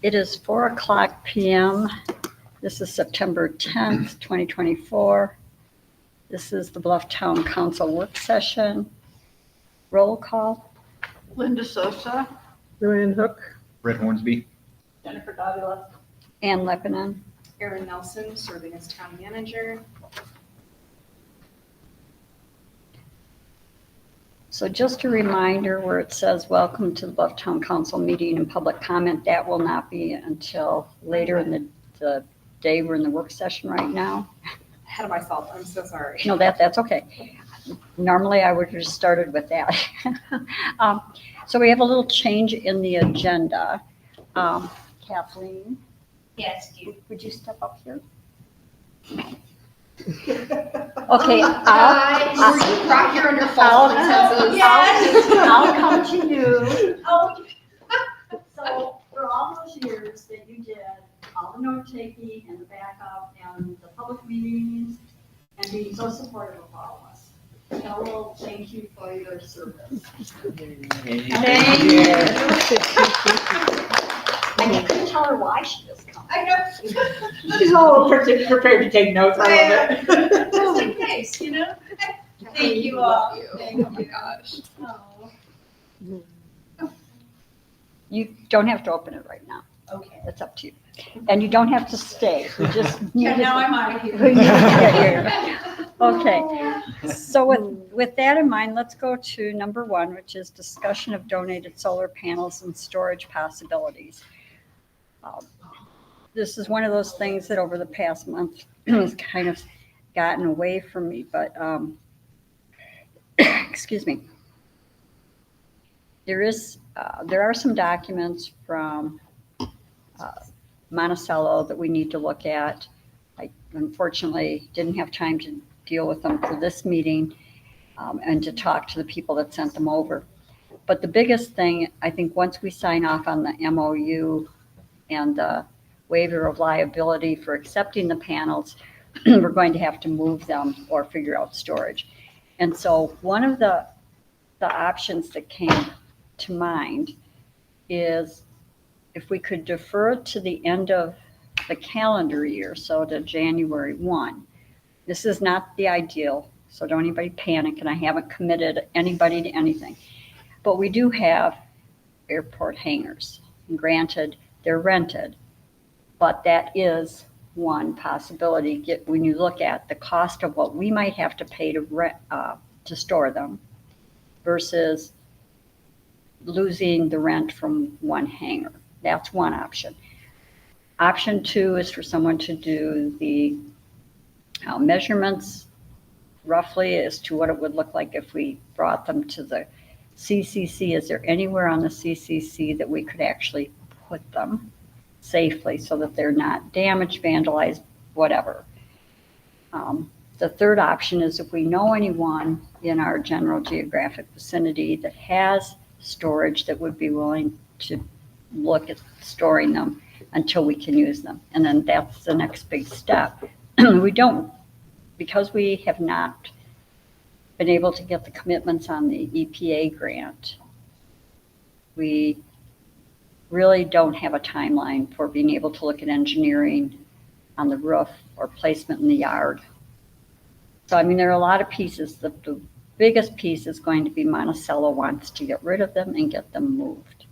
It is 4:00 p.m. This is September 10th, 2024. This is the Bluff Town Council work session. Roll call. Linda Sosa. Luanne Hook. Britt Hornsby. Jennifer Davila. Ann Leppanen. Erin Nelson, serving as town manager. So just a reminder where it says, welcome to the Bluff Town Council meeting and public comment, that will not be until later in the day. We're in the work session right now. Ahead of myself, I'm so sorry. No, that's okay. Normally I would have just started with that. So we have a little change in the agenda. Kathleen? Yes, Would you step up here? Okay, Rock, you're under false pretenses. I'll come to you. Oh, so for all those years that you did, all the note taking and the backup and the public meetings and being so supportive of all of us, a little thank you for your service. Thank you. And you couldn't tell her why she was coming. I know. She's all prepared to take notes. I love it. Just in case, you know? Thank you all. Oh my gosh. You don't have to open it right now. Okay. It's up to you. And you don't have to stay. You just need Yeah, to- now I'm out of here. We need to get here. Okay, so with that in mind, let's go to number 1, which is discussion of donated solar panels and storage possibilities. This is one of those things that over the past month has kind of gotten away from me, but excuse me. There are some documents from Monticello that we need to look at. I unfortunately didn't have time to deal with them for this meeting and to talk to the people that sent them over. But the biggest thing, I think, once we sign off on the MOU and the waiver of liability for accepting the panels, we're going to have to move them or figure out storage. And so one of the options that came to mind is if we could defer it to the end of the calendar year, so to January 1. This is not the ideal, so don't anybody panic, and I haven't committed anybody to anything. But we do have airport hangars, and granted, they're rented, but that is one possibility when you look at the cost of what we might have to pay to store them versus losing the rent from one hangar. That's one option. Option 2 is for someone to do the measurements roughly as to what it would look like if we brought them to the CCC. Is there anywhere on the CCC that we could actually put them safely so that they're not damaged, vandalized, whatever? The third option is if we know anyone in our general geographic vicinity that has storage that would be willing to look at storing them until we can use them. And then that's the next big step. Because we have not been able to get the commitments on the EPA grant, we really don't have a timeline for being able to look at engineering on the roof or placement in the yard. So, I mean, there are a lot of pieces. The biggest piece is going to be Monticello wants to get rid of them and get them moved.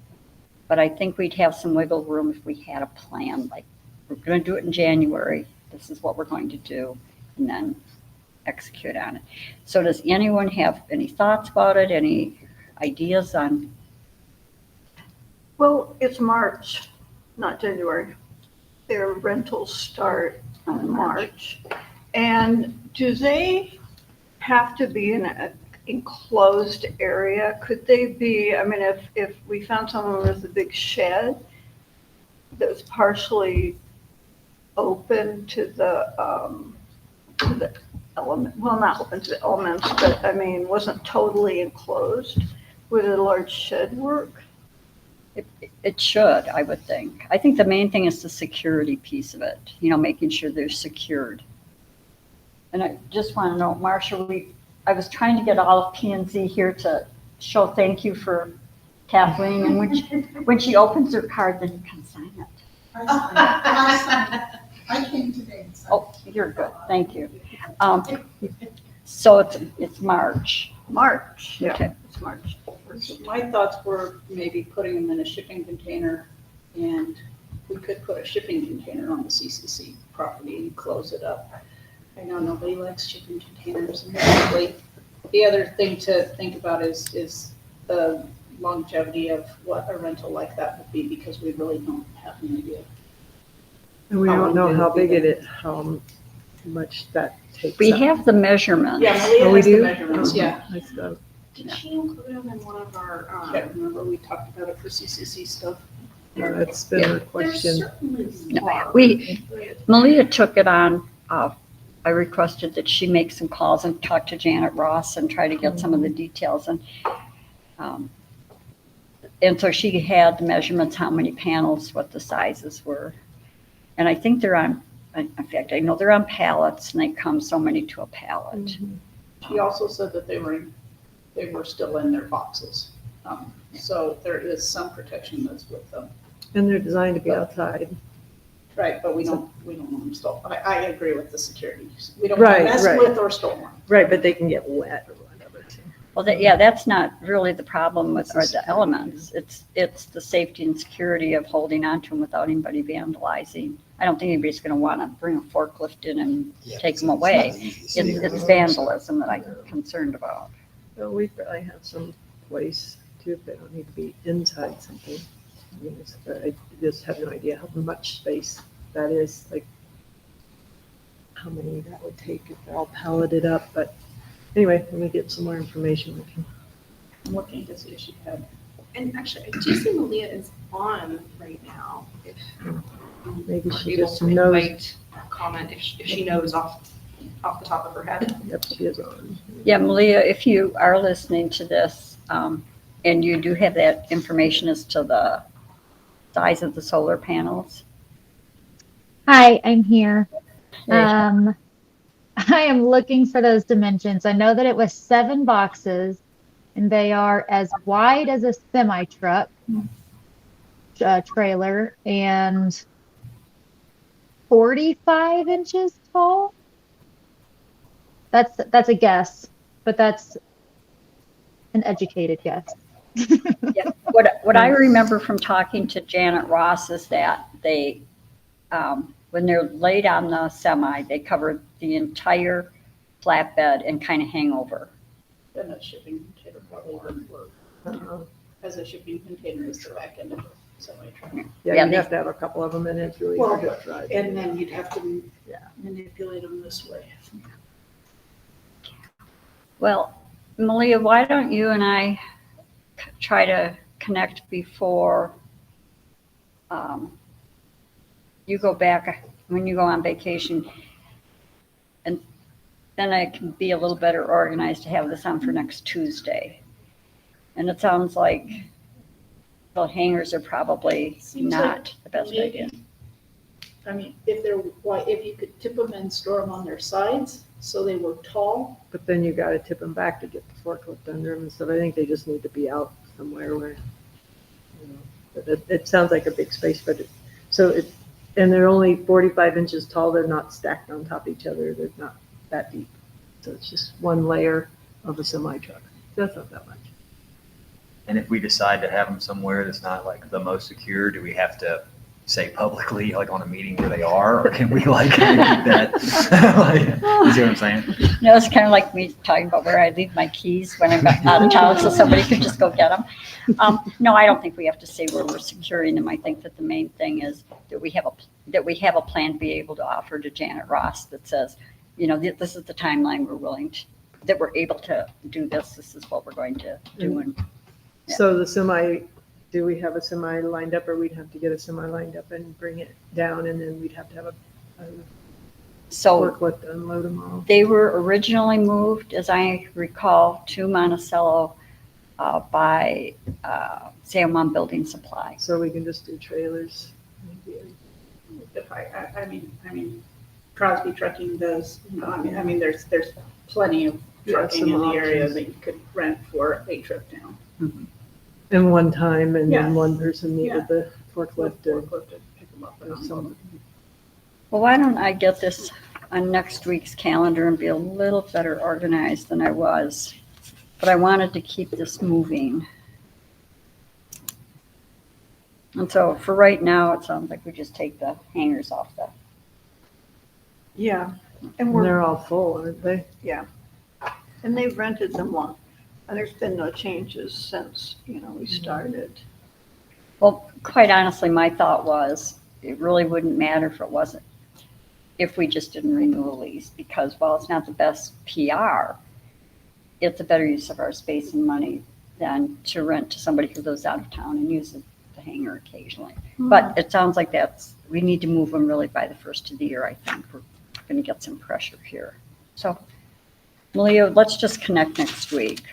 But I think we'd have some wiggle room if we had a plan, like we're going to do it in January. This is what we're going to do, and then execute on it. So does anyone have any thoughts about it? Any ideas on? Well, it's March, not January. Their rentals start in March. And do they have to be in an enclosed area? Could they be, I mean, if we found someone with a big shed that was partially open to the element, well, not open to the elements, but I mean, wasn't totally enclosed, would a large shed work? It should, I would think. I think the main thing is the security piece of it, making sure they're secured. And I just want to know, Marcia, I was trying to get all of P&Z here to show thank you for Kathleen, and when she opens her card, then you can sign it. I came today. So. Oh, you're good, thank you. So it's March. March, yeah, Okay. it's March. My thoughts were maybe putting them in a shipping container, and we could put a shipping container on the CCC property and close it up. I know nobody likes shipping containers, and basically, the other thing to think about is the longevity of what a rental like that would be, because we really don't have an idea. And we How don't know long how did it big be it is, how much that takes We up. have the measurements. Yeah, Malia Oh, we has the do? measurements, yeah. I still- Did she include them in one of our, I can't remember, we talked about it for CCC stuff. That's been a question. No, Malia took it on, I requested that she make some calls and talk to Janet Ross and try to get some of the details, and so she had the measurements, how many panels, what the sizes were. And I think they're on, in fact, I know they're on pallets, and they come so many to a pallet. She also said that they were still in their boxes. So there is some protection that's with them. And they're designed to be outside. Right, but we don't want them stolen. I agree with the security. We don't want to Right, mess right. with or stolen. Right, but they can get wet or whatever too. Well, yeah, that's not really the problem with, or the elements. It's the safety and security of holding on to them without anybody vandalizing. I don't think anybody's going to want to bring a forklift in and take them away. It's vandalism that I'm concerned about. So we probably have some place too, if they don't need to be inside something. I mean, I just have no idea how much space that is, like how many that would take if they're all palleted up, but anyway, when we get some more information, we can. I'm looking to see if she had. And actually, I do see Malia is on right now. If Maybe you're she able just to knows. invite a comment, if she knows off the top of her head. Yep, she is on. Yeah, Malia, if you are listening to this, and you do have that information as to the size of the solar panels. Hi, I'm here. Hey. I am looking for those dimensions. I know that it was 7 boxes, and they are as wide as a semi truck trailer and 45 inches tall. That's a guess, but that's an educated guess. Yeah, what I remember from talking to Janet Ross is that they, when they're laid on the semi, they cover the entire flatbed and kind of hang over. Then a shipping container probably wouldn't work. As a shipping container is the back end of a semi-truck. Yeah, Yeah, you they- have to have a couple of them and it's really Well, hard to drive. And then you'd have to Yeah. manipulate them this way. Well, Malia, why don't you and I try to connect before you go back, when you go on vacation, and then I can be a little better organized to have this on for next Tuesday. And it sounds like the hangers are probably Seems not like the best maybe- idea. I mean, if you could tip them and store them on their sides so they were tall. But then you gotta tip them back to get the forklift under them and stuff. I think they just need to be out somewhere where, you know, but it sounds like a big space, but and they're only 45 inches tall. They're not stacked on top of each other. They're not that deep. So it's just one layer of a semi truck. That's not that much. And if we decide to have them somewhere that's not like the most secure, do we have to say publicly, like on a meeting where they are, or can we like keep that? Like, you see what I'm saying? No, it's kind of like me talking about where I leave my keys when I'm out of town, so somebody could just go get them. No, I don't think we have to say where we're securing them. I think that the main thing is that we have a plan to be able to offer to Janet Ross that says, you know, this is the timeline we're willing to, that we're able to do this. This is what we're going to do. And Yeah. So the semi, do we have a semi lined up, or we'd have to get a semi lined up and bring it down, and then we'd have to have a so forklift to unload them all? they were originally moved, as I recall, to Monticello by San Juan Building Supply. So we can just do trailers. If I mean, Crosby Trucking does, you know, I mean, there's plenty of Yeah, trucking some in the area options. that you could rent for a trip down. And one time, and Yeah. then one person needed the forklift to, Forklift to pick them up and or unload some, them. Well, why don't I get this on next week's calendar and be a little better organized than I was? But I wanted to keep this moving. And so for right now, it sounds like we just take the hangers off the, Yeah, and and we're, they're all full, aren't they? and they've rented them long, and there's been no changes since, we started. well, quite honestly, my thought was, it really wouldn't matter if we just didn't renew a lease, because while it's not the best PR, it's a better use of our space and money than to rent to somebody who lives out of town and uses the hangar occasionally. But it sounds like we need to move them really by the first of the year, I think. We're going to get some pressure here. So, Malia, let's just connect next week.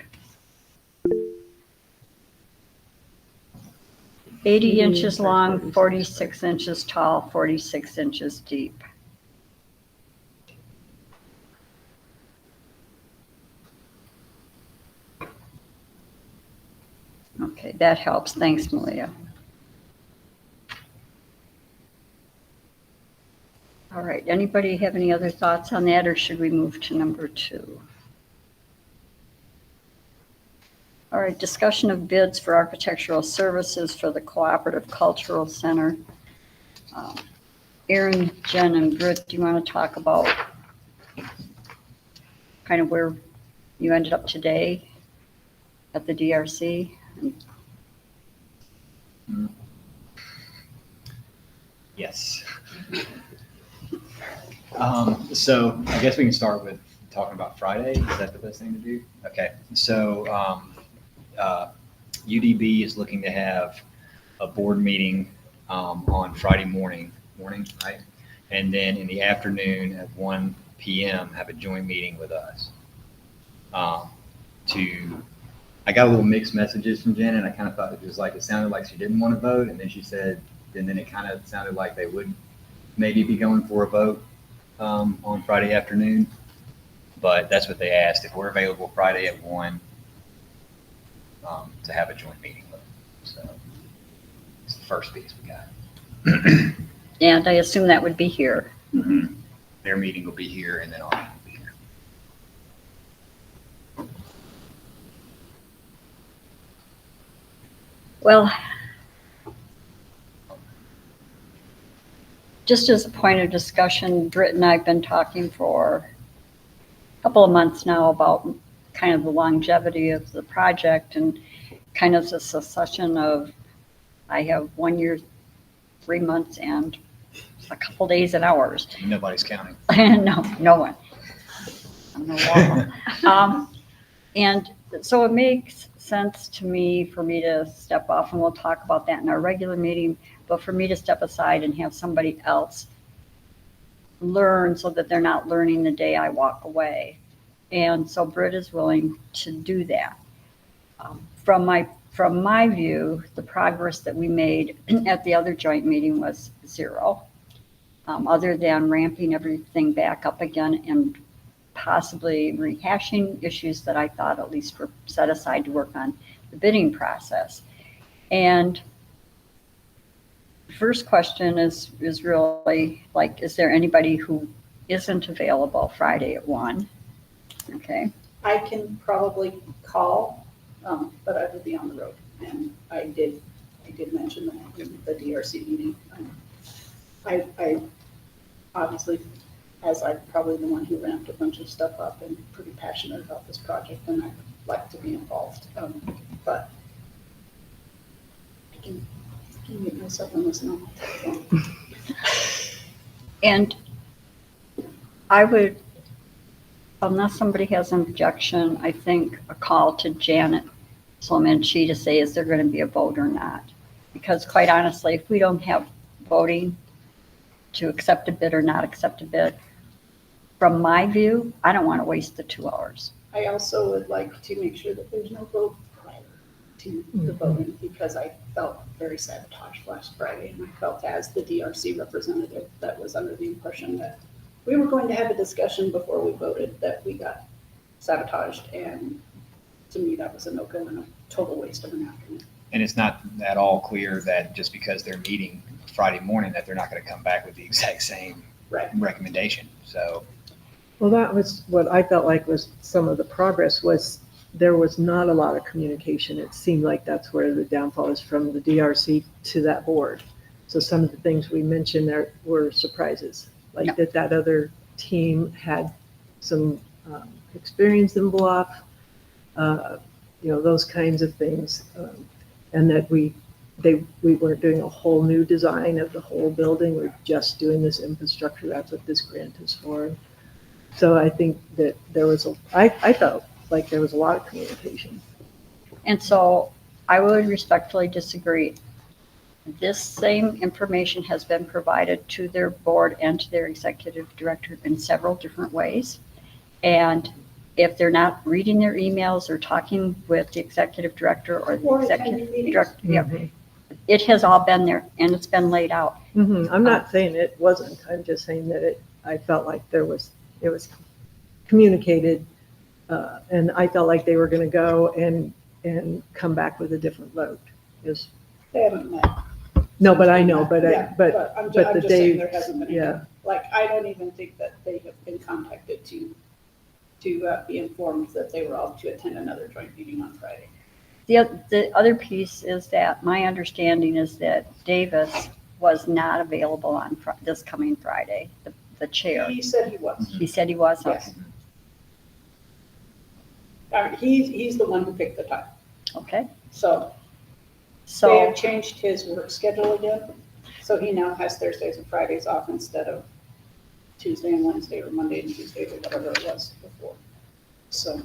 80 inches long, 46 inches tall, 46 inches deep. Okay, that helps. Thanks, Malia. All right, anybody have any other thoughts on that, or should we move to number 2? All right, discussion of bids for architectural services for the Cooperative Cultural Center. Erin, Jen, and Britt, do you want to talk about kind of where you ended up today at the DRC? Yes. So I guess we can start with talking about Friday. Is that the best thing to do? Okay. So UDB is looking to have a board meeting on Friday morning, right? And then in the afternoon at 1 p.m. have a joint meeting with us. I got a little mixed messages from Jen, and I kind of thought it sounded like she didn't want to vote, and then she said, and then it kind of sounded like they would maybe be going for a vote on Friday afternoon. But that's what they asked, if we're available Friday at 1 to have a joint meeting with them. So it's the first piece we got. And I assume that would be here. Mm-hmm. Their meeting will be here, and then our meeting will be here. Well, just as a point of discussion, Britt and I have been talking for a couple of months now about kind of the longevity of the project and kind of the succession of, I have 1 year, 3 months, and a couple days and hours. Nobody's counting. No one. I'm no wall. And so it makes sense to me for me to step off, and we'll talk about that in our regular meeting, but for me to step aside and have somebody else learn so that they're not learning the day I walk away. And so Britt is willing to do that. From my view, the progress that we made at the other joint meeting was zero, other than ramping everything back up again and possibly rehashing issues that I thought at least were set aside to work on the bidding process. And the first question is really like, is there anybody who isn't available Friday at 1? Okay. I can probably call, but I will be on the road. And I did mention that in the DRC meeting. I obviously, as I'm probably the one who ramped a bunch of stuff up and pretty passionate about this project, and I'd like to be involved. But I can make myself and listen on my telephone. And I would, unless somebody has an objection, I think a call to Janet Slomanchi to say, is there going to be a vote or not? Because quite honestly, if we don't have voting to accept a bid or not accept a bid, from my view, I don't want to waste the 2 hours. I also would like to make sure that there's no vote prior to the voting, because I felt very sabotaged last Friday, and I felt as the DRC representative that was under the impression that we were going to have a discussion before we voted, that we got sabotaged, and to me that was a no-go and a total waste of an afternoon. And it's not at all clear that just because they're meeting Friday morning, that they're not going to come back with the exact same Right. recommendation. So, Well, that was what I felt like was some of the progress was there was not a lot of communication. It seemed like that's where the downfall is from the DRC to that board. So some of the things we mentioned there were surprises, like Yeah. that other team had some experience in Bluff, those kinds of things. And that we weren't doing a whole new design of the whole building. We're just doing this infrastructure. That's what this grant is for. So I think that there was I felt like there was a lot of communication. And so I would respectfully disagree. This same information has been provided to their board and to their executive director in several different ways. And if they're not reading their emails or talking with the executive director or the Or executive attending meetings. director, yeah, it has all been there and it's been laid out. I'm not saying it wasn't. I'm just saying that I felt like it was communicated, and I felt like they were going to go and come back with a different vote. They haven't met. No, but I know, but Yeah, I'm but the just saying day, there hasn't been. yeah. Like, I don't even think that they have been contacted to be informed that they were all to attend another joint meeting on Friday. The other piece is that my understanding is that Davis was not available on this coming Friday, the chair. He said he was. He said he was. Yes. He's the one who picked the time. Okay, So they so, have changed his work schedule again. So he now has Thursdays and Fridays off instead of Tuesday and Wednesday or Monday and Tuesday or whatever it was before. So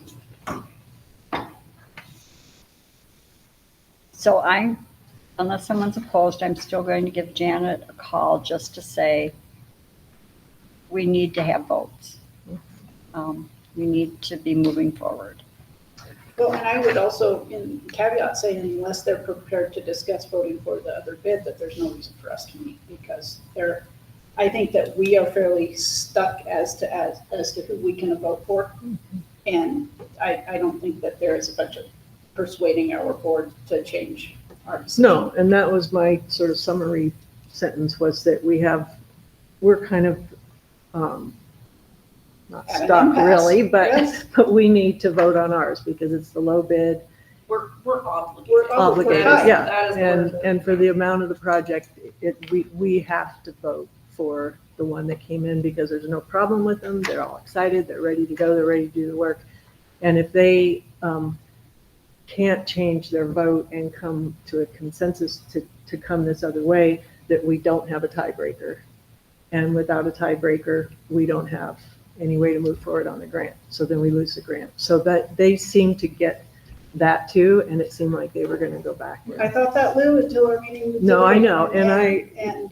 unless someone's opposed, I'm still going to give Janet a call just to say, we need to have votes. We need to be moving forward. well, and I would also in caveat say unless they're prepared to discuss voting for the other bid, that there's no reason for us to meet because I think that we are fairly stuck as to who we can vote for. And I don't think that there is a bunch of persuading our board to change our decision. No, and that was my sort of summary sentence was that we're kind of, not At an stuck impasse. really, Yes. but we need to vote on ours because it's the low bid. We're obligated. We're Obligated, tied. yeah. That is And, where and for the amount of the project, we have to vote for the one that came in because there's no problem with them. They're all excited. They're ready to go. They're ready to do the work. And if they can't change their vote and come to a consensus to come this other way, that we don't have a tiebreaker. And without a tiebreaker, we don't have any way to move forward on the grant. So then we lose the grant. So that they seem to get that too, and it seemed like they were going to go back. I thought that, Lou, until our meeting. No, I today. know, and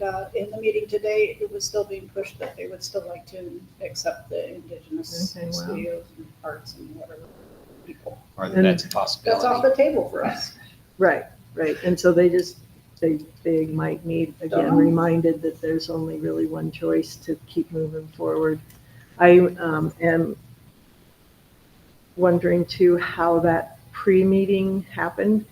And in the meeting today, it was still being pushed that they would still like to accept the indigenous Okay, wow. studios and arts and whatever people. or And that's a That's off possibility. the table for us. Right. And so they might need, again, Don't. reminded that there's only really one choice to keep moving forward. I am wondering too how that pre-meeting happened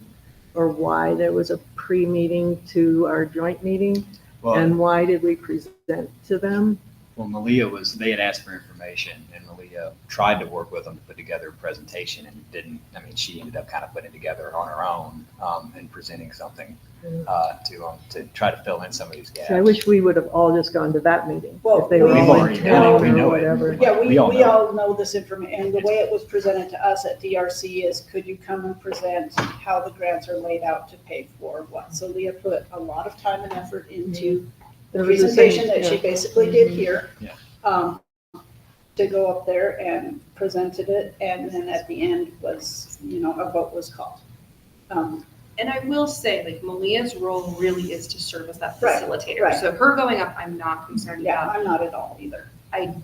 or why there was a pre-meeting to our joint meeting Well, and why did we present to them? well, Malia they had asked for information and Malia tried to work with them to put together a presentation and didn't, she ended up kind of putting it together on her own and presenting something to try to fill in some of these gaps. So I wish we would have all just gone to that meeting Well, if they were we've all in already done it. We town know or it. whatever. Yeah, we We all know. all know this information, and the way it was presented to us at DRC is, could you come and present how the grants are laid out to pay for what? So Leah put a lot of time and effort into the There was the same- presentation that she yeah. basically did here. Yeah. To go up there and presented it, and then at the end was, a vote was called. And I will say, like, Malia's role really is to serve as that Right, facilitator. right. So her going up, I'm not concerned Yeah, about. I'm not at all either. I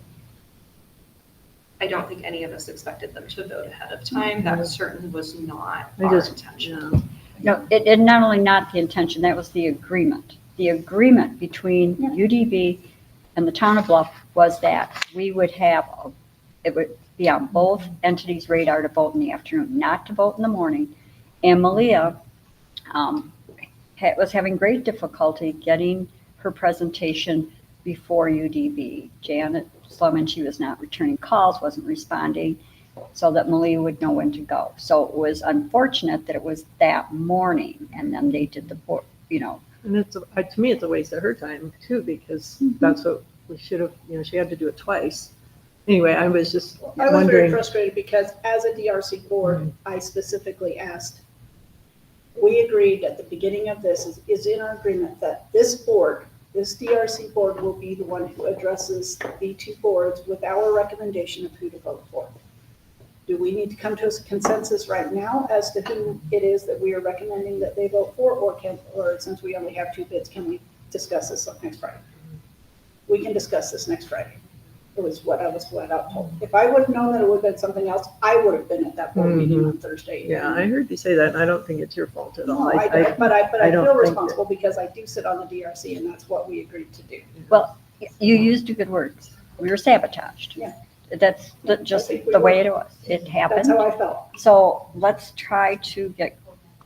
don't think any of us expected them to vote ahead of time. That certainly was not our intention. No, it not only not the intention, that was the agreement. The agreement between UDB and the town of Bluff was that we would it would be on both entities' radar to vote in the afternoon, not to vote in the morning. And Malia was having great difficulty getting her presentation before UDB. Janet Sloman, she was not returning calls, wasn't responding, so that Malia would know when to go. So it was unfortunate that it was that morning, and then they did the board, And it's, to me, it's a waste of her time too, because that's what we should have, she had to do it twice. Anyway, I was just I was very wondering, frustrated because as a DRC board, I specifically asked, we agreed at the beginning of this, is in our agreement that this board, this DRC board will be the one who addresses the two boards with our recommendation of who to vote for. Do we need to come to a consensus right now as to who it is that we are recommending that they vote for, or since we only have 2 bids, can we discuss this next Friday? We can discuss this next Friday. It was what I was flat out told. If I would have known that it would have been something else, I would have been at that board meeting on Thursday. yeah, I heard you say that, and I don't think it's your fault at all. No, I don't, but I I don't feel think responsible because I do sit on the DRC and that's what we agreed to do. Well, you used good words. We were sabotaged. Yeah. That's just the way it was. It That's happened. how I felt. So let's try to get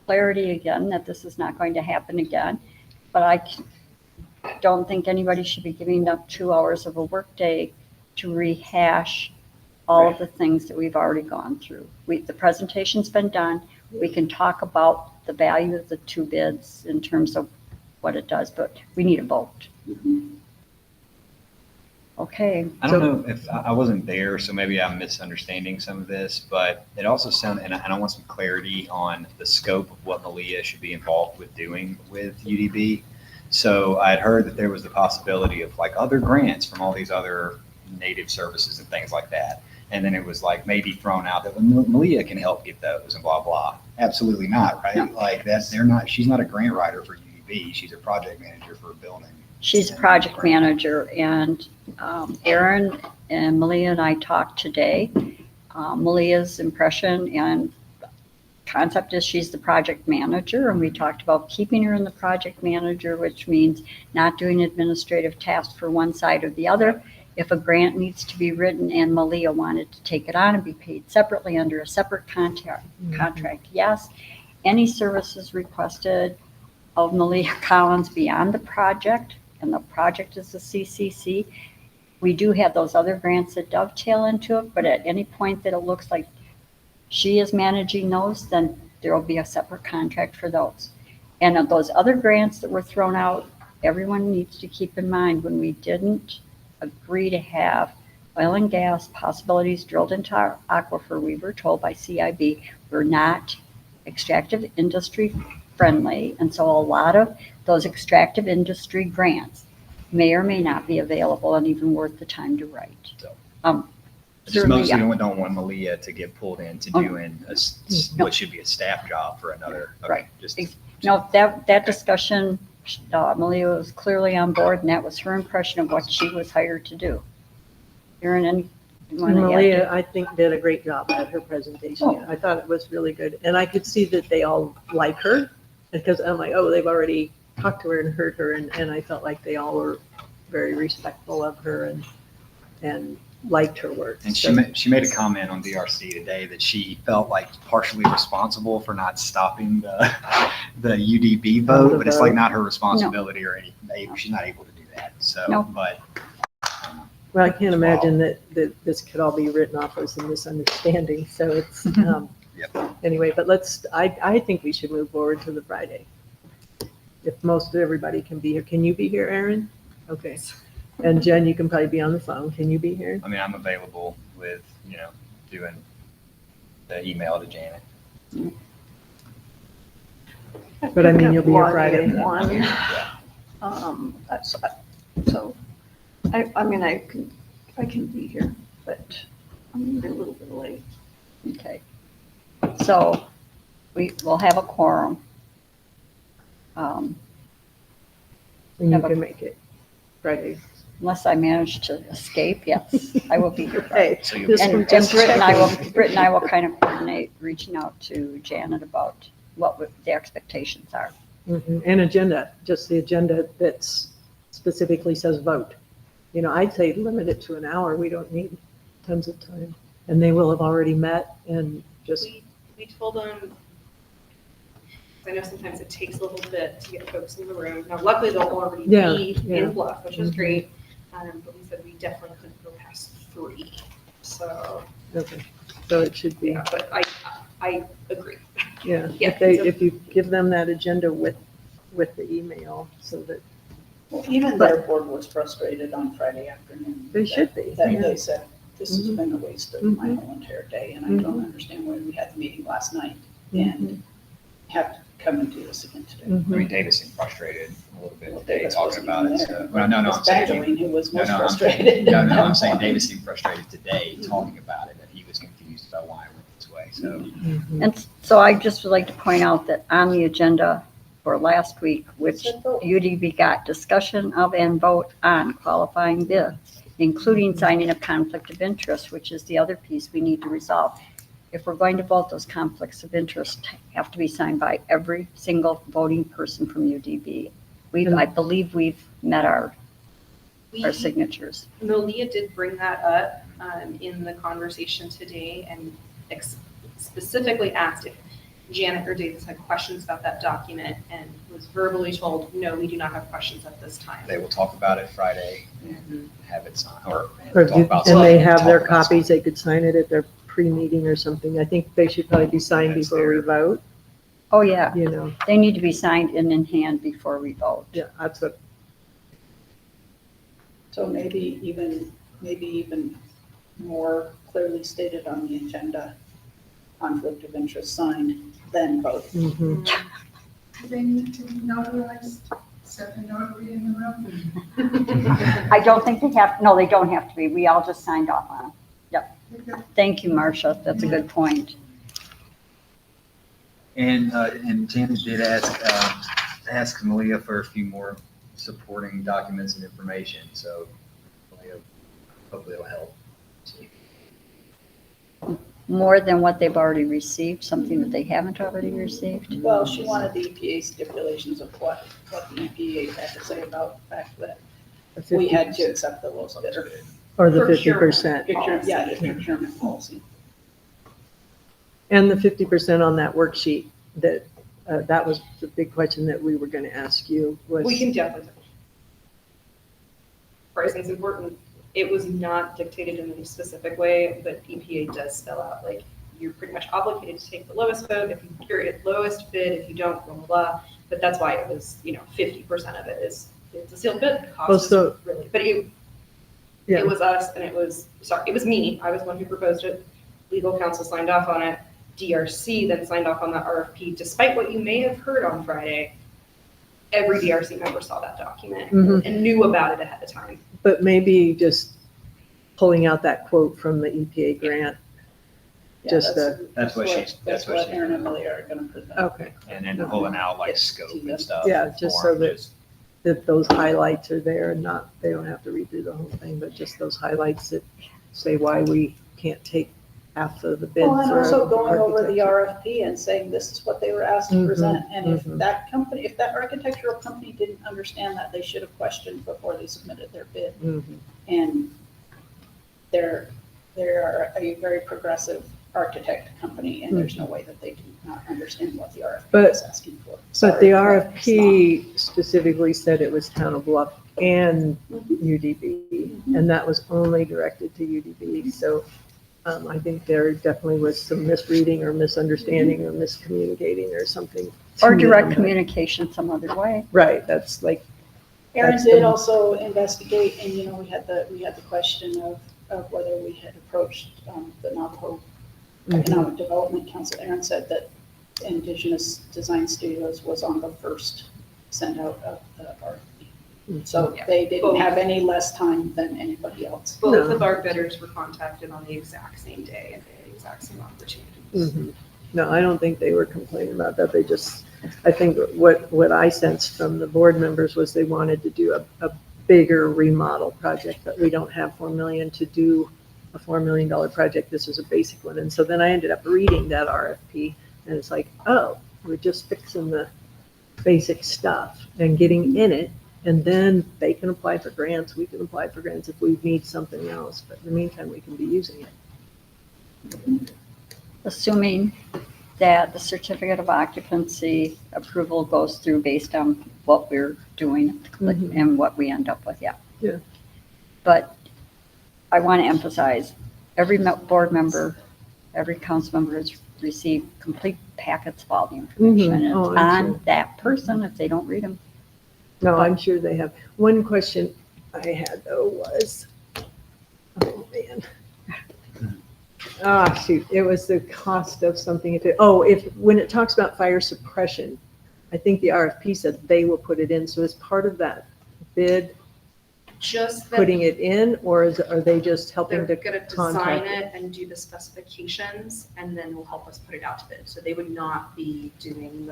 clarity again that this is not going to happen again. But I don't think anybody should be giving up 2 hours of a workday to rehash all of the things that we've already gone through. The presentation's been done. We can talk about the value of the 2 bids in terms of what it does, but we need a vote. Okay. I don't know if I wasn't there, so maybe I'm misunderstanding some of this, but it also sounded, and I want some clarity on the scope of what Malia should be involved with doing with UDB. So I'd heard that there was the possibility of like other grants from all these other native services and things like that. And then it was like maybe thrown out that Malia can help get those and blah, blah. Absolutely not, right? No. Like she's not a grant writer for UDB. She's a project manager for a building. She's a project manager, and Erin and Malia and I talked today. Malia's impression and concept is she's the project manager, and we talked about keeping her in the project manager, which means not doing administrative tasks for one side or the other. If a grant needs to be written and Malia wanted to take it on and be paid separately under a separate contract, yes. Any services requested of Malia Collins beyond the project, and the project is the CCC, we do have those other grants that dovetail into it, but at any point that it looks like she is managing those, then there will be a separate contract for those. And of those other grants that were thrown out, everyone needs to keep in mind when we didn't agree to have oil and gas possibilities drilled into our aquifer, we were told by CIB, we're not extractive industry friendly. And so a lot of those extractive industry grants may or may not be available and even worth the time to write. Just Certainly, mostly yeah. don't want Malia to get pulled into Oh. doing No. what should be a staff job for another. Okay, Right. Just, No, that discussion, Malia was clearly on board, and that was her impression of what she was hired to do. Erin, you want to add Malia, to- I think, did a great job at her presentation. Oh. I thought it was really good. And I could see that they all like her, because I'm like, oh, they've already talked to her and heard her, and I felt like they all were very respectful of her and liked her work. and So- she made a comment on DRC today that she felt like partially responsible for not stopping the UDB vote, but it's like not her responsibility or anything. She's not able to do that. So, No. but. Well, I can't imagine that this could all be written off as a misunderstanding, so it's, Yep. anyway, but I think we should move forward to the Friday. If most everybody can be here. Can you be here, Erin? Okay. And Jen, you can probably be on the phone. Can you be here? I mean, I'm available with, doing the email to Janet. But I mean, you'll be here One Friday. and one. Yeah. So, I mean, I can be here, but I'm gonna be a little bit late. Okay. So we will have a quorum. And you can make it Friday. Unless I manage to escape, yes, I will be here Friday. Hey, So you'll just be- And just Britt and checking. Britt and I will kind of coordinate reaching out to Janet about what the expectations are. Mhm. And agenda, just the agenda that's specifically says vote. I'd say limit it to an hour. We don't need tons of time. And they will have already met and just, We told them, I know sometimes it takes a little bit to get folks in the room. Now luckily they'll already Yeah, be yeah. in Bluff, which is Mhm. great. But we said we definitely couldn't go past 3. So, Okay, so it should be, yeah, but I agree. yeah. Yeah, If you give them that agenda with the email, so that Well, even their board was frustrated on Friday afternoon. they should be. That yeah. they said, this has Mhm. been a waste of my whole entire day, and I don't understand why we had the meeting last night and have to come and do this again today. I mean, Mhm. Davis seemed frustrated a little bit Well, today Davis talking wasn't about even it. there. So, well, no, It I'm was saying, Badgerine who was no, most no, frustrated. no, I'm saying Davis seemed frustrated today talking about it, that he was confused about why it went this way, so. Mhm. And so I just would like to point out that on the agenda for last week, which UDB got discussion of and vote on qualifying bids, including signing of conflict of interest, which is the other piece we need to resolve. If we're going to vote, those conflicts of interest have to be signed by every single voting person from UDB. I believe we've met our signatures. Malia did bring that up in the conversation today and specifically asked if Janet or Davis had questions about that document and was verbally told, no, we do not have questions at this time. They will talk about it Friday and have it signed, or Or talk do- about. and they signing, have talk their about copies, signing. they could sign it at their pre-meeting or something. I think they should probably be signed That's before we fair. vote, Oh, yeah, you know. they need to be signed in hand before we vote. Yeah, that's what, So maybe even more clearly stated on the agenda, conflict of interest signed, then vote. mhm. They need to be notarized, set a notary in the room. I don't think they have, no, they don't have to be. We all just signed off on them. Yep. Thank you, Marcia. That's a good point. And Janet did ask Malia for a few more supporting documents and information, so Malia, hopefully it'll help. More than what they've already received, something that they haven't already received. Well, she wanted the EPA stipulations of what the EPA had to say about the fact that we had to accept the lowest bidder. Or the Procurement. 50%. Yeah, the procurement policy. And the 50% on that worksheet, that was the big question that we were going to ask you was. We can definitely. Pricing's important. It was not dictated in any specific way, but EPA does spell out, like, you're pretty much obligated to take the lowest vote, if you're at lowest bid, if you don't, blah, blah, blah. But that's why it was, 50% of it is, it's a sealed bid. Well, Cost so- is really, but it Yeah, was us and it was me. I was the one who proposed it. Legal counsel signed off on it. DRC then signed off on that RFP, despite what you may have heard on Friday. Every DRC member saw that document Mhm. and knew about it ahead of time. but maybe just pulling out that quote from the EPA grant. Yeah, Just That's what That's she's- what Erin and Malia are gonna present. Okay. And then pulling out like Yes, scope yeah. and stuff. Yeah, just so for that- That those highlights are there and not, they don't have to read through the whole thing, but just those highlights that say why we can't take half of the bid. Well, and for also going over the architecture. RFP and saying this is what they were asked to Mhm, present. And if mhm. that architectural company didn't understand that, they should have questioned before they submitted their bid. Mhm. And they're a very progressive architect company, and there's no way that they do not understand what the RFP But- is asking for. But Sorry, the but it's RFP specifically said it was Town of Bluff and Mhm. UDB, and that was only directed to UDB. So I think there definitely was some misreading or misunderstanding or miscommunicating or something. Or to direct them. communication some other way. Right, that's like, Erin That's did the- also investigate, and, we had the question of whether we had approached the Navajo Economic Development Council. Erin said that Indigenous Design Studios was on the first send out of the RFP. So Yeah. they didn't have any less time than anybody else. Both No. of our bidders were contacted on the exact same day and the exact same opportunities. Mhm. No, I don't think they were complaining about that. They just, I think what I sensed from the board members was they wanted to do a bigger remodel project, but we don't have 4 million to do a $4 million project. This is a basic one. And so then I ended up reading that RFP and it's like, oh, we're just fixing the basic stuff and getting in it. And then they can apply for grants. We can apply for grants if we need something else. But in the meantime, we can be using it. Assuming that the certificate of occupancy approval goes through based on what we're doing Mhm. and what we end up with, yeah. Yeah. But I want to emphasize, every board member, every council member has received complete packets of all the information. And Oh, it's I'm on sure. that person if they don't read them. No, I'm sure they have. One question I had though was, oh man. Ah, shoot, it was the cost of something. When it talks about fire suppression, I think the RFP said they will put it in. So is part of that bid Just that putting it in, or are they just helping they're to gonna design contact it and do the specifications and then will help us put it out to bid. So they would not be doing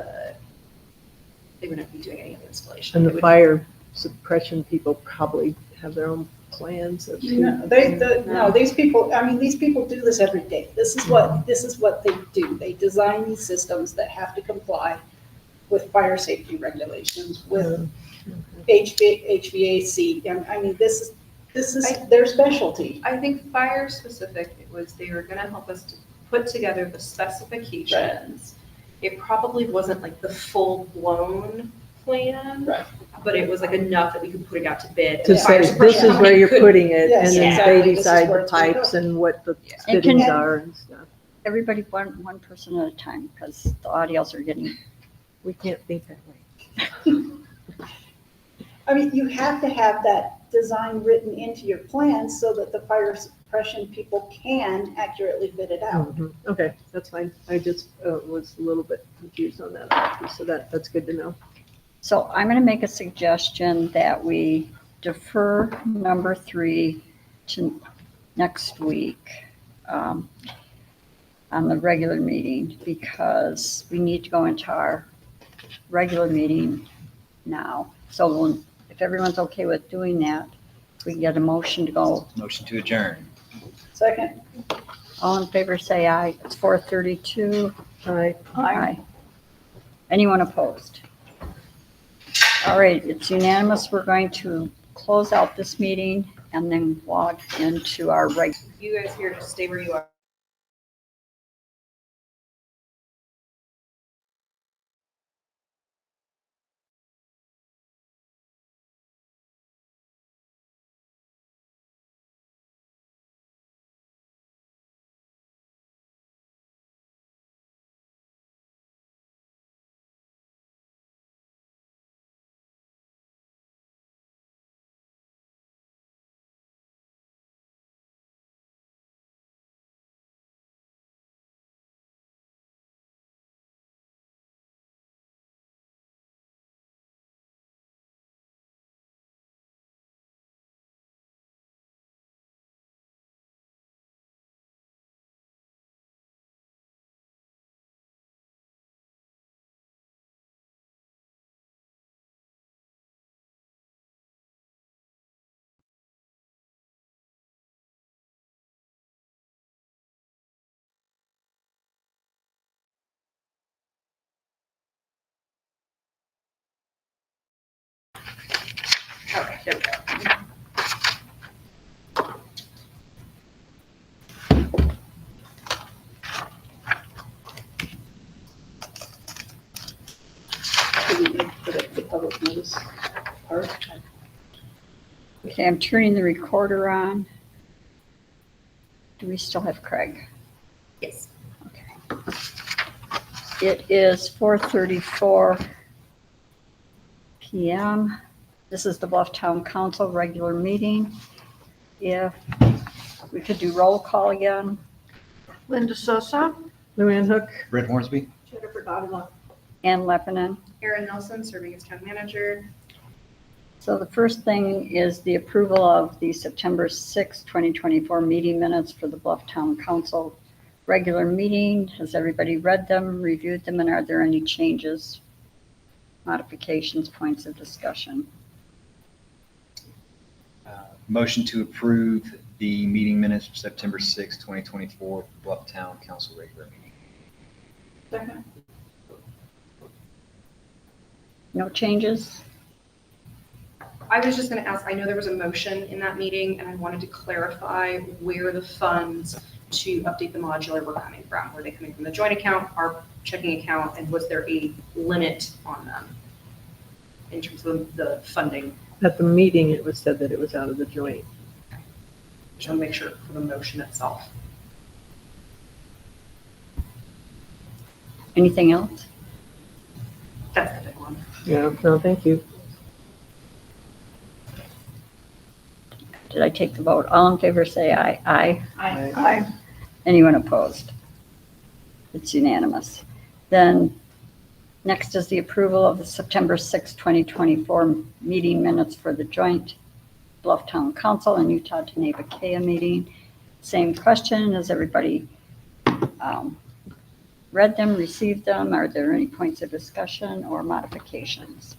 they wouldn't be doing any of the installation. And It the would- fire suppression people probably have their own plans of. No, these people, I mean, these people do this every day. This is what they do. They design these systems that have to comply with fire safety regulations, with HVAC. And I mean, this is their specialty. I think fire specific, it was, they were gonna help us to put together the specifications. It probably wasn't like the full blown plan. Right. But it was like enough that we could put it out to bid. To and the say, fire this suppression is where company you're could- putting it, Yes, and then exactly. they This is decide where the it's gonna pipes go. and what the And fittings can- are and stuff. Everybody one person at a time because the audios are getting, We can't think that way. I mean, you have to have that design written into your plan so that the fire suppression people can accurately bid it out. Mhm. Okay, that's fine. I just was a little bit confused on that, so that's good to know. so I'm going to make a suggestion that we defer number 3 to next week on the regular meeting because we need to go into our regular meeting now. So if everyone's okay with doing that, we can get a motion to go. Motion to adjourn. Second, All in favor, say aye. It's 4:32. All right. Aye. Anyone opposed? All right, it's unanimous. We're going to close out this meeting and then log into our You guys here, just stay where you are. Okay, there we go. for the public notice part. Okay, I'm turning the recorder on. Do we still have Craig? Yes. Okay. It is 4:34 PM. This is the Bluff Town Council regular meeting. If we could do roll call again. Linda Sosa, Luanne Hook. Britt Hornsby? Jennifer Davila. Ann Leppanen. Erin Nelson, serving as town manager. So the first thing is the approval of the September 6, 2024 meeting minutes for the Bluff Town Council regular meeting. Has everybody read them, reviewed them, and are there any changes, modifications, points of discussion? Motion to approve the meeting minutes for September 6, 2024, Bluff Town Council regular meeting. Second, No changes? I was just gonna ask, I know there was a motion in that meeting and I wanted to clarify where the funds to update the modular were coming from. Were they coming from the joint account, our checking account, and was there a limit on them in terms of the funding? At the meeting, it was said that it was out of the joint. Just want to make sure for the motion itself. Anything else? That's the big one. Yeah, no, thank you. Did I take the vote? All in favor, say aye. Aye. I, Anyone opposed? It's unanimous. Then, next is the approval of the September 6, 2024 meeting minutes for the joint Bluff Town Council and Utah Teneba meeting. Same question, has everybody read them, received them? Are there any points of discussion or modifications?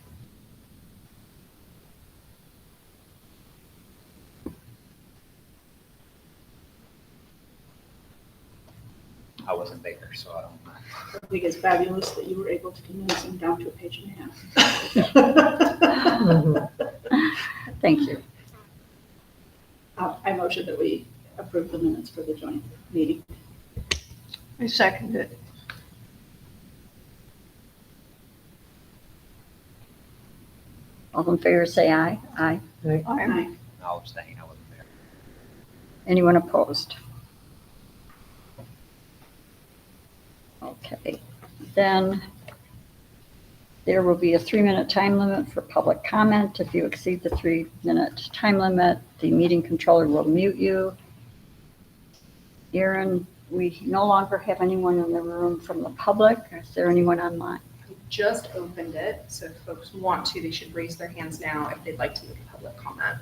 I wasn't there, so I don't know. I think it's fabulous that you were able to condense them down to a page and a half. Mhm. Thank you. I motion that we approve the minutes for the joint meeting. I second it. All in favor, say aye. Aye. I, I'll abstain, I wasn't there. Anyone opposed? Okay, then there will be a 3-minute time limit for public comment. If you exceed the 3-minute time limit, the meeting controller will mute you. Erin, we no longer have anyone in the room from the public. Is there anyone online? I just opened it, so if folks want to, they should raise their hands now if they'd like to make a public comment.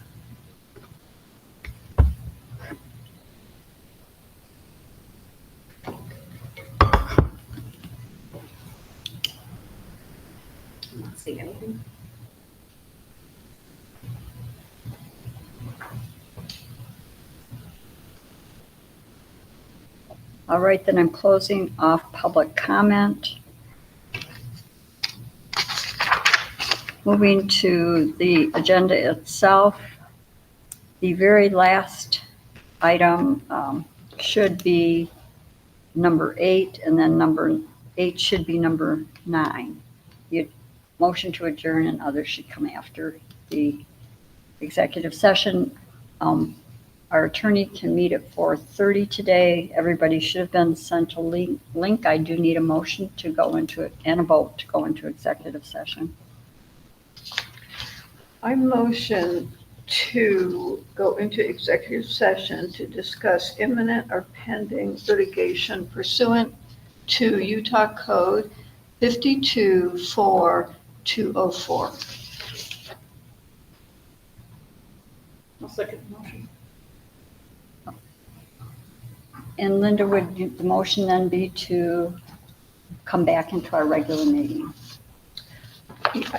I'm not seeing anything. All right, then I'm closing off public comment. Moving to the agenda itself, the very last item should be number 8, and then number 8 should be number 9. You motion to adjourn and others should come after the executive session. Our attorney can meet at 4:30 today. Everybody should have been sent a link. I do need a motion to go into it and a vote to go into executive session. I motion to go into executive session to discuss imminent or pending litigation pursuant to Utah Code 524204. I'll second the motion. And Linda, would the motion then be to come back into our regular meeting?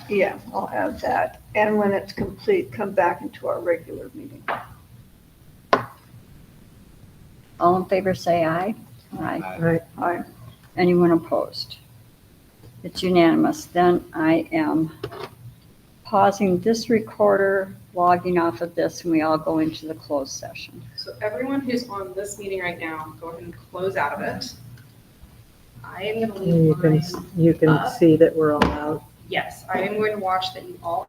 Yeah, I'll add that. And when it's complete, come back into our regular meeting. All in favor, say aye. Aye. Right. Aye. Anyone opposed? It's unanimous. Then I am pausing this recorder, logging off of this, and we all go into the closed session. So everyone who's on this meeting right now, go ahead and close out of it. I am going to You leave can, mine. you can see that we're all out. Yes, I am going to watch that you all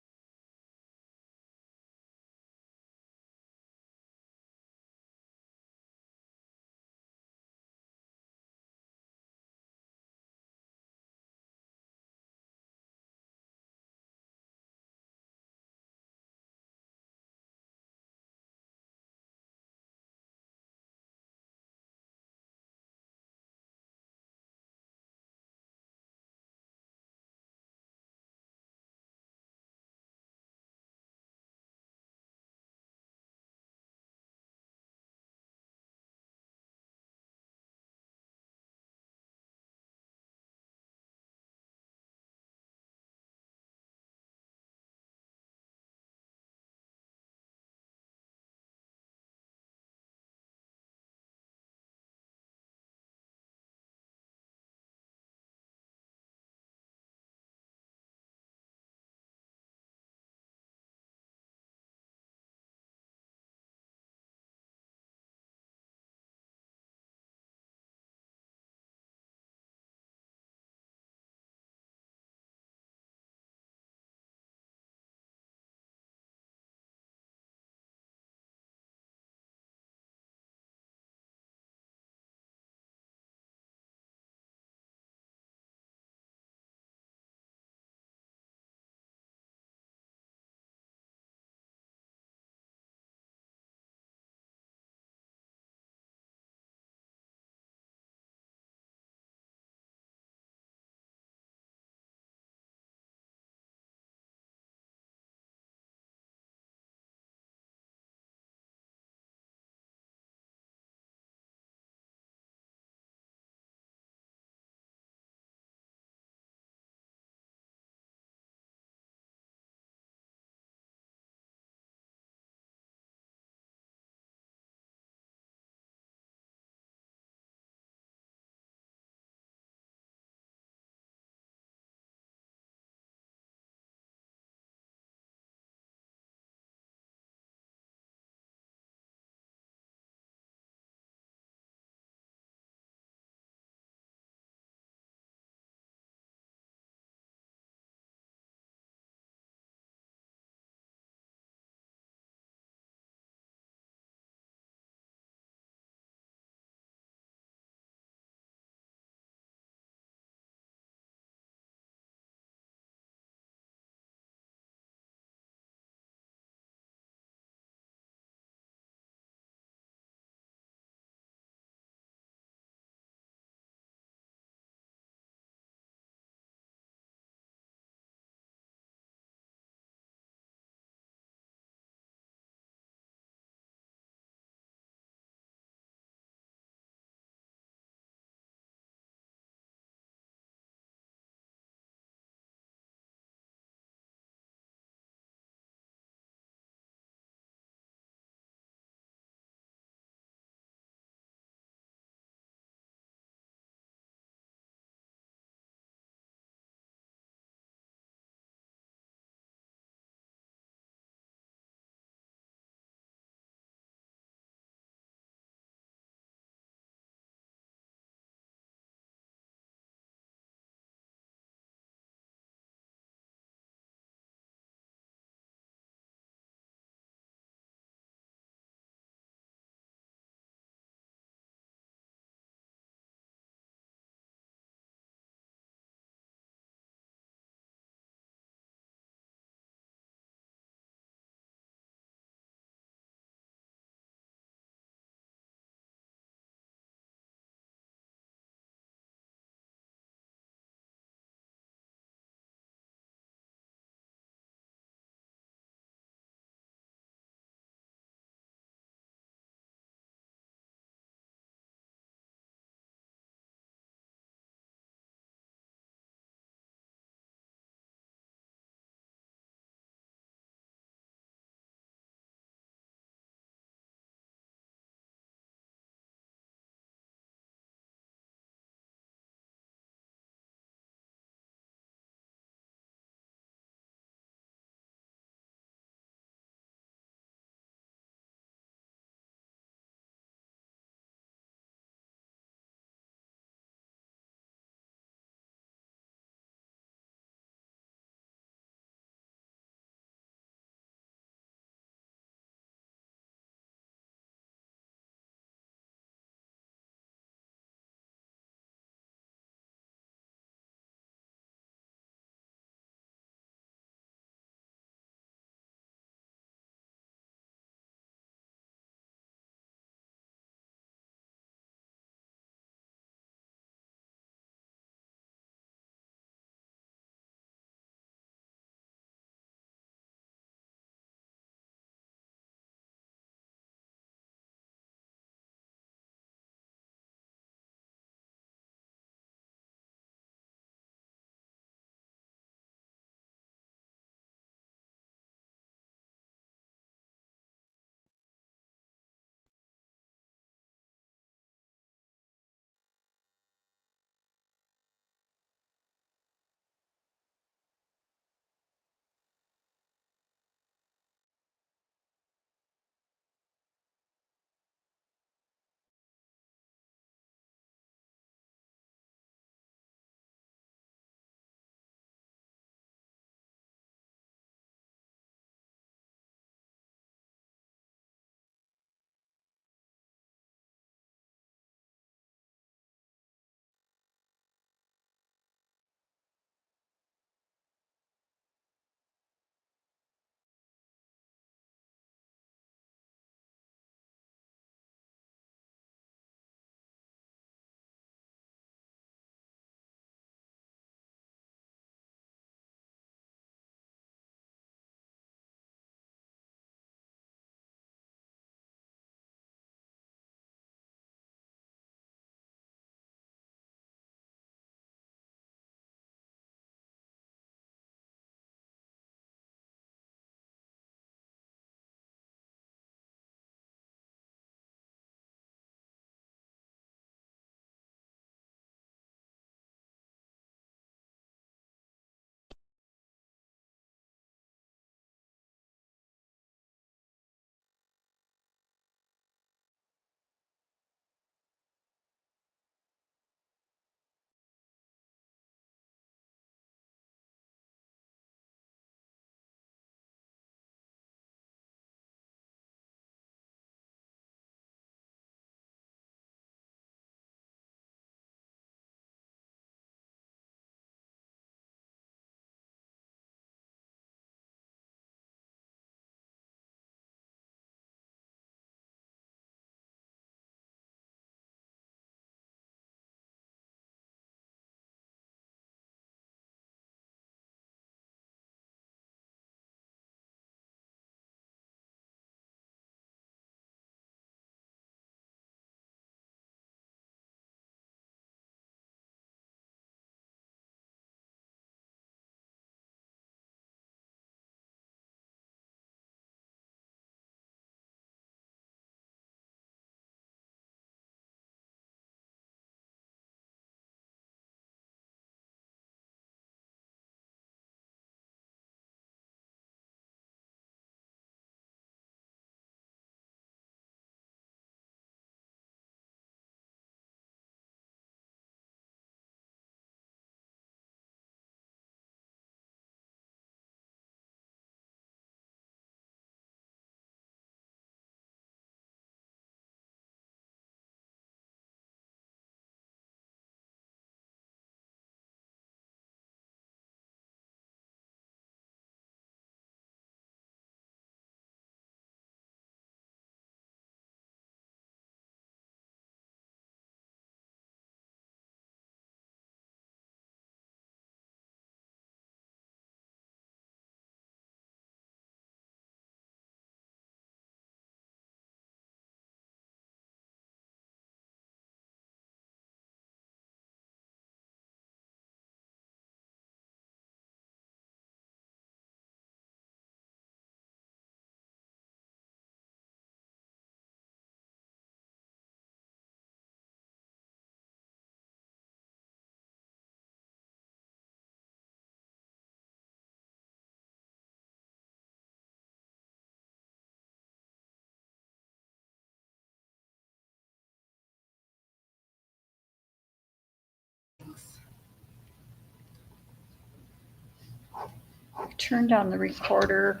turned on the recorder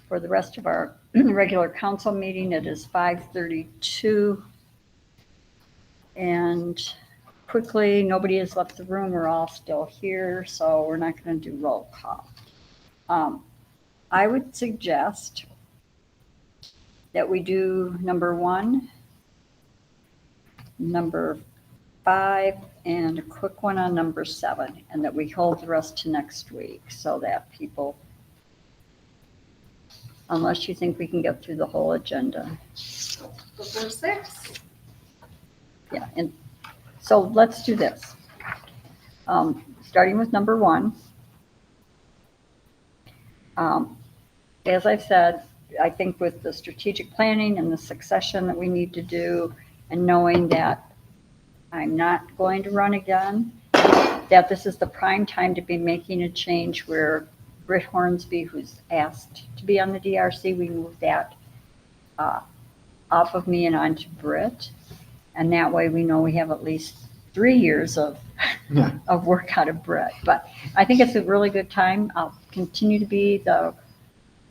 for the rest of our regular council meeting. It is 5:32. And quickly, nobody has left the room. We're all still here, so we're not going to do roll call. I would suggest that we do number 1, number 5, and a quick one on number 7, and that we hold the rest to next week so that people, unless you think we can get through the whole agenda. Before 6? Yeah, and so let's do this. Starting with number 1. As I've said, I think with the strategic planning and the succession that we need to do, and knowing that I'm not going to run again, that this is the prime time to be making a change where Britt Hornsby, who's asked to be on the DRC, we move that off of me and onto Britt. And that way we know we have at least 3 years of work out of Britt. But I think it's a really good time. I'll continue to be the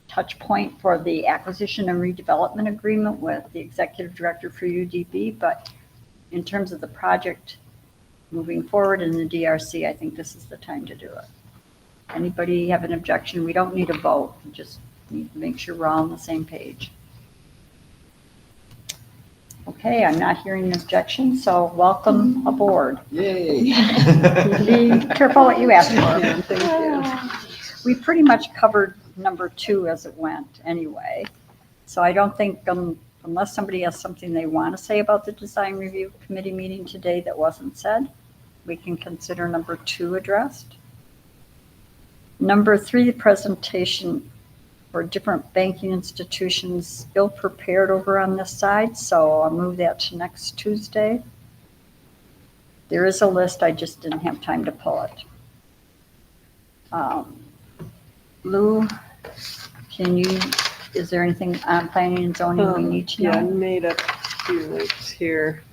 touch point for the acquisition and redevelopment agreement with the executive director for UDB. But in terms of the project moving forward in the DRC, I think this is the time to do it. Anybody have an objection? We don't need a vote. We just need to make sure we're all on the same page. Okay, I'm not hearing an objection, so welcome aboard. Yay. Be careful what you ask Yeah, for. thank you. We pretty much covered number 2 as it went anyway. So I don't think, unless somebody has something they want to say about the design review committee meeting today that wasn't said, we can consider number 2 addressed. Number 3, the presentation for different banking institutions still prepared over on this side, so I'll move that to next Tuesday. There is a list, I just didn't have time to pull it. Lou, is there anything on planning and zoning we need to Yeah, I know? made a few notes here.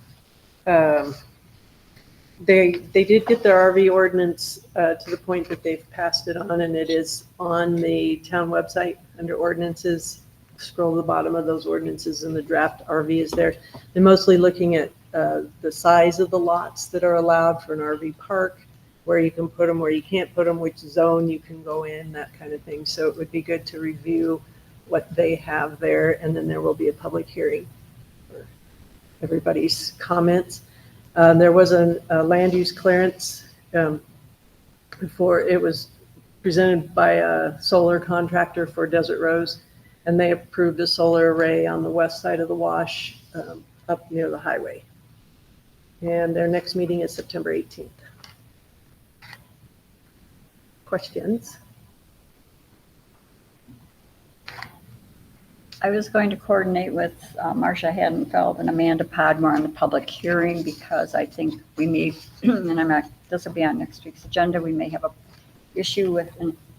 They did get their RV ordinance to the point that they've passed it on, and it is on the town website under ordinances. Scroll to the bottom of those ordinances and the draft RV is there. They're mostly looking at the size of the lots that are allowed for an RV park, where you can put them, where you can't put them, which zone you can go in, that kind of thing. So it would be good to review what they have there, and then there will be a public hearing for everybody's comments. There was a land use clearance it was presented by a solar contractor for Desert Rose, and they approved a solar array on the west side of the wash up near the highway. And their next meeting is September 18th. Questions? I was going to coordinate with Marcia Hadenfeld and Amanda Podmore on the public hearing, because I think we may, and this will be on next week's agenda, we may have a issue with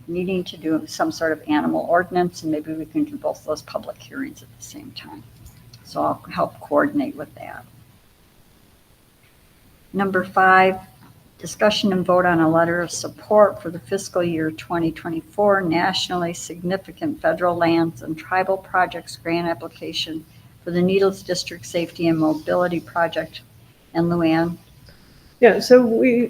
needing to do some sort of animal ordinance, and maybe we can do both those public hearings at the same time. So I'll help coordinate with that. Number 5, discussion and vote on a letter of support for the fiscal year 2024 nationally significant federal lands and tribal projects grant application for the Needles District Safety and Mobility Project. And Luanne? Yeah, so we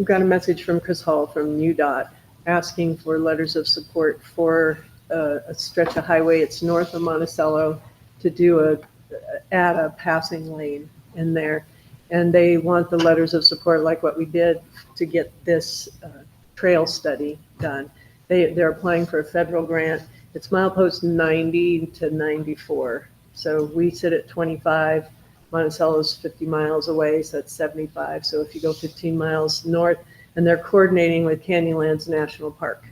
got a message from Chris Hall from UDOT asking for letters of support for a stretch of highway. It's north of Monticello, to add a passing lane in there. And they want the letters of support, like what we did to get this trail study done. They're applying for a federal grant. It's milepost 90 to 94. So we sit at 25. Monticello's 50 miles away, so that's 75. So if you go 15 miles north, and they're coordinating with Canyonlands National Park.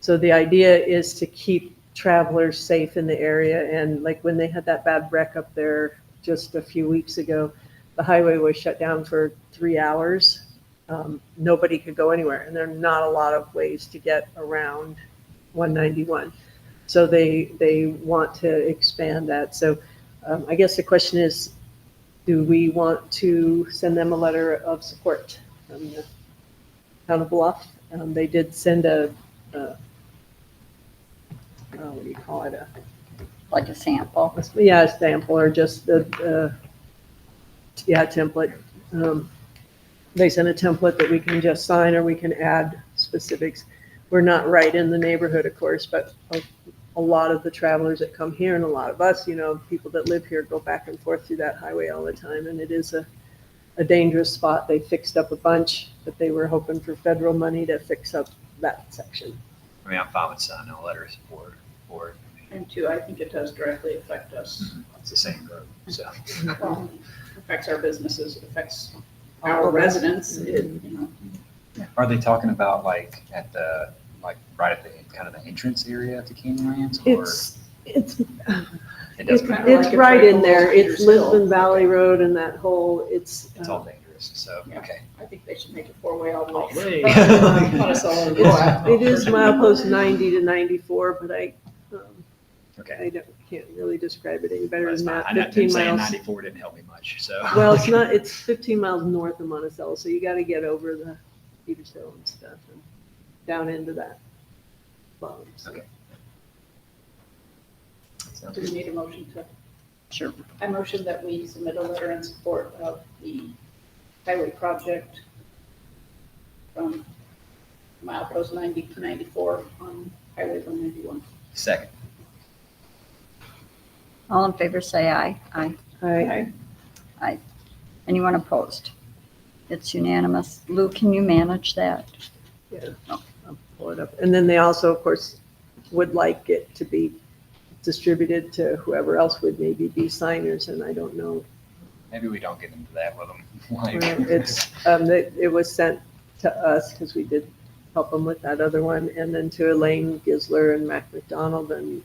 So the idea is to keep travelers safe in the area. And like when they had that bad wreck up there just a few weeks ago, the highway was shut down for 3 hours. Nobody could go anywhere, and there are not a lot of ways to get around 191. So they want to expand that. So I guess the question is, do we want to send them a letter of support from the town of Bluff? They did send a what do you call it? Like a sample. Yeah, a sample or just template. They send a template that we can just sign or we can add specifics. We're not right in the neighborhood, of course, but a lot of the travelers that come here and a lot of us, people that live here go back and forth through that highway all the time. And it is a dangerous spot. They fixed up a bunch, but they were hoping for federal money to fix up that section. I mean, I'm fine with signing a letter of support for it. And two, I think it does directly affect us. It's the same road, so. Well, it affects our businesses, it affects our residents, Are they talking about like at the, like right at the, kind of the entrance area to Canyonlands? Or It's it doesn't matter? It's like a right in trail there. along It's Peters Hill. Lisbon Valley Road and that whole, it's It's all dangerous, so, Yeah. okay. I think they should make it four-way all the way. Way. Not us all over the way. it is milepost 90 to 94, but I Okay. can't really describe it any better That's than fine. that. I know 15 saying miles. 94 didn't help me much, so. Well, it's 15 miles north of Monticello, so you got to get over the Peters Hill and stuff and down into that. Bottom, so. Okay. Sounds Do we good. need a motion to? Sure. I motion that we submit a letter in support of the highway project from milepost 90 to 94 on Highway 191. Second. All in favor, say aye. Aye. I, Anyone opposed? It's unanimous. Lou, can you manage that? yeah, I'll pull it up. And then they also, of course, would like it to be distributed to whoever else would maybe be signers, and I don't know. Maybe we don't get into that with them. It was sent to us because we did help them with that other one, and then to Elaine Gisler and Mac McDonald, and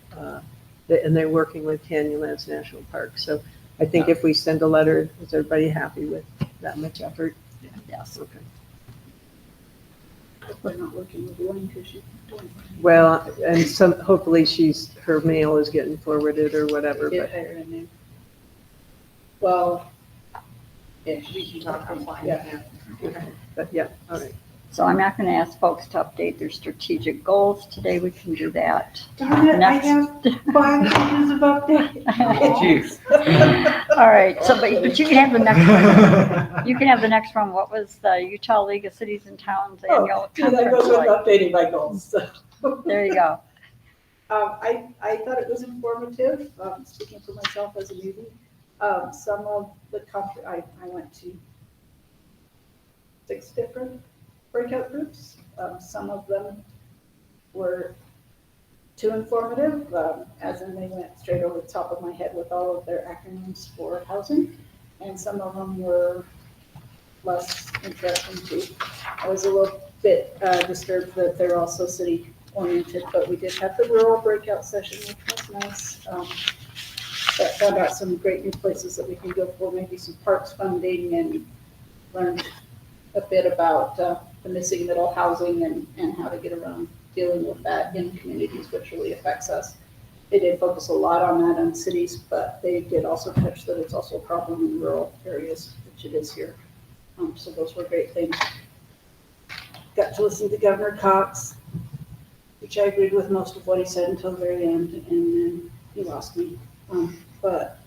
they're working with Canyonlands National Park. So I think if we send a letter, is everybody happy with that much effort? Yes. Okay. They're not working with Luanne because she's doing. Well, and hopefully her mail is getting forwarded or whatever, Get but higher in there. Well, yeah, we can talk offline. yeah, all right. So I'm not going to ask folks to update their strategic goals today. We can do that. Darn it, I Next. have 5 pages of update. Jeez. All right, so, but you can have the next one. You can have the next one. What was the Utah League of Cities and Towns annual conference like? updating my goals. There you go. I thought it was informative, speaking for myself as a newbie. Some of the I went to 6 different breakout groups. Some of them were too informative, as in they went straight over the top of my head with all of their acronyms for housing. And some of them were less interesting too. I was a little bit disturbed that they're also city oriented, but we did have the rural breakout session, which was nice. That found out some great new places that we can go for, maybe some parks funding, and learned a bit about the missing middle housing and how to get around dealing with that in communities, which really affects us. They did focus a lot on that in cities, but they did also touch that it's also a problem in rural areas, which it is here. So those were great things. Got to listen to Governor Cox, which I agreed with most of what he said until the very end, and then he lost me. But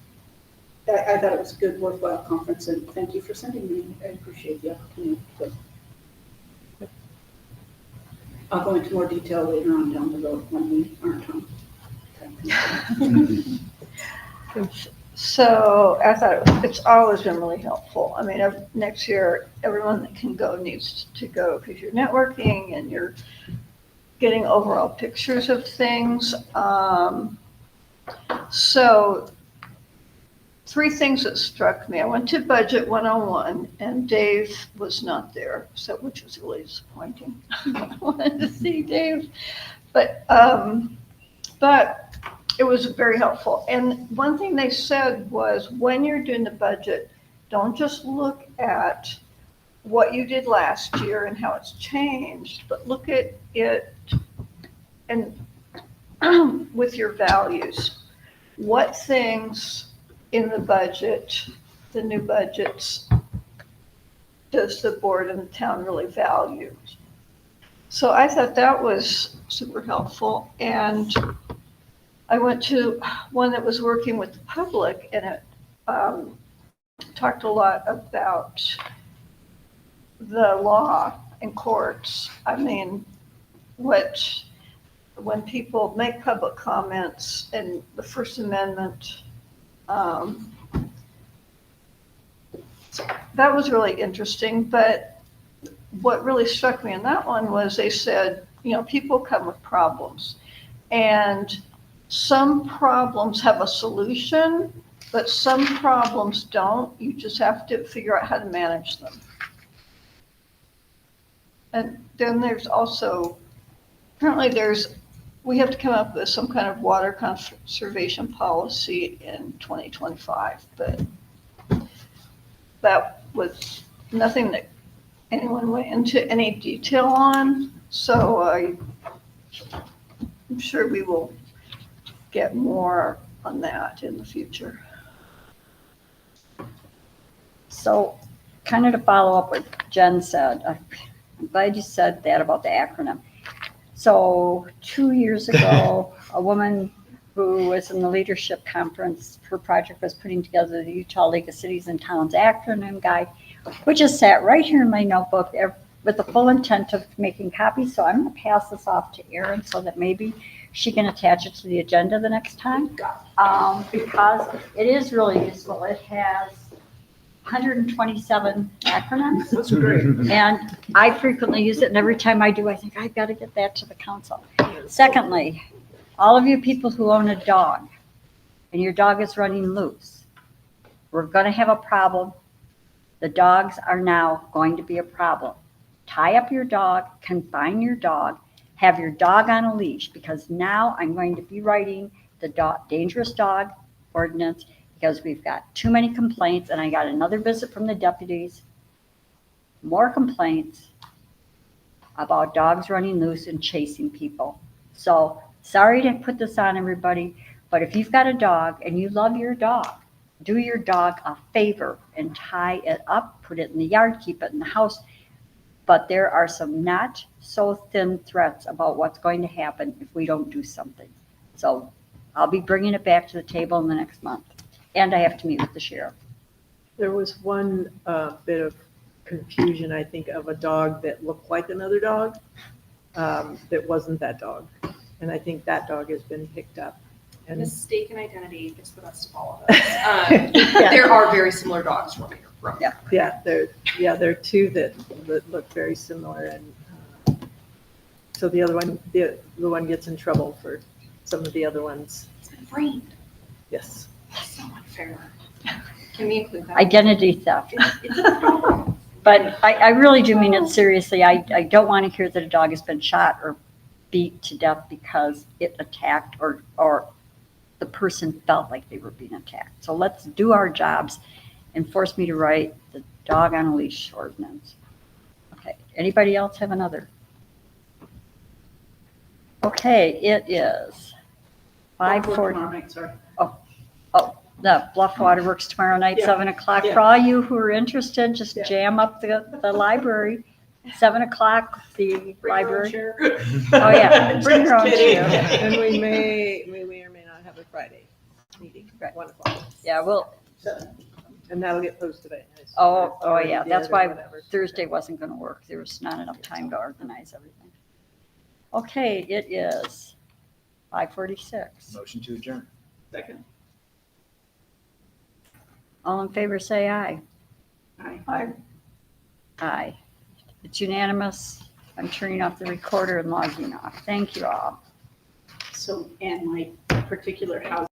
I thought it was a good, worthwhile conference, and thank you for sending me. I appreciate the opportunity. So I'll go into more detail later on down the road when we aren't on. So I thought it's always been really helpful. I mean, next year, everyone that can go needs to go because you're networking and you're getting overall pictures of things. So 3 things that struck me. I went to Budget 101 and Dave was not there, so which was really disappointing. I wanted to see Dave, but it was very helpful. And one thing they said was when you're doing the budget, don't just look at what you did last year and how it's changed, but look at it and with your values. What things in the budget, the new budgets, does the board and the town really value? So I thought that was super helpful. And I went to one that was working with the public, and it talked a lot about the law and courts. I mean, when people make public comments and the First Amendment, that was really interesting. But what really struck me in that one was they said, people come with problems, and some problems have a solution, but some problems don't. You just have to figure out how to manage them. And then there's also, apparently we have to come up with some kind of water conservation policy in 2025, but that was nothing that anyone went into any detail on. So I'm sure we will get more on that in the future. So kind of to follow up what Jen said, I'm glad you said that about the acronym. So 2 years ago, a woman who was in the leadership conference, her project was putting together the Utah League of Cities and Towns acronym guide, which is sat right here in my notebook with the full intent of making copies. So I'm going to pass this off to Erin so that maybe she can attach it to the agenda the next time, because it is really useful. It has 127 acronyms. That's great. And I frequently use it, and every time I do, I think I've got to get that to the council. Secondly, all of you people who own a dog and your dog is running loose, we're going to have a problem. The dogs are now going to be a problem. Tie up your dog, confine your dog, have your dog on a leash, because now I'm going to be writing the dangerous dog ordinance, because we've got too many complaints, and I got another visit from the deputies, more complaints about dogs running loose and chasing people. So sorry to put this on everybody, but if you've got a dog and you love your dog, do your dog a favor and tie it up, put it in the yard, keep it in the house. But there are some not so thin threats about what's going to happen if we don't do something. So I'll be bringing it back to the table in the next month. And I have to meet with the sheriff. There was one bit of confusion, I think, of a dog that looked like another dog that wasn't that dog. And I think that dog has been picked up. And Mistaken identity gets the best of all of us. There are very similar dogs running around. yeah, there are two that look very similar. And so the other one, the one gets in trouble for some of the other ones. It's been framed. Yes. That's so unfair. Can we include that? Identity theft. It's a problem. But I really do mean it seriously. I don't want to hear that a dog has been shot or beat to death because it attacked or the person felt like they were being attacked. So let's do our jobs and force me to write the dog on a leash ordinance. Okay, anybody else have another? Okay, it is 5:40. Tomorrow night, sorry. The Bluff Waterworks tomorrow night, Yeah. 7 o'clock. Yeah. For all you who are interested, just Yeah. jam up the library. 7 o'clock, the Bring your own library. chair. Oh, yeah, bring your own Just kidding. chair. And we may or may not have a Friday meeting, Right. 1 o'clock. Yeah, well, And that'll get posted. I assume. oh, Or yeah, did that's or why whatever. Thursday wasn't going to work. There was not enough time to organize everything. Okay, it is 5:46. Motion to adjourn. Second. All in favor, say aye. Aye. Aye. It's unanimous. I'm turning off the recorder and logging off. Thank you all. So, and my particular house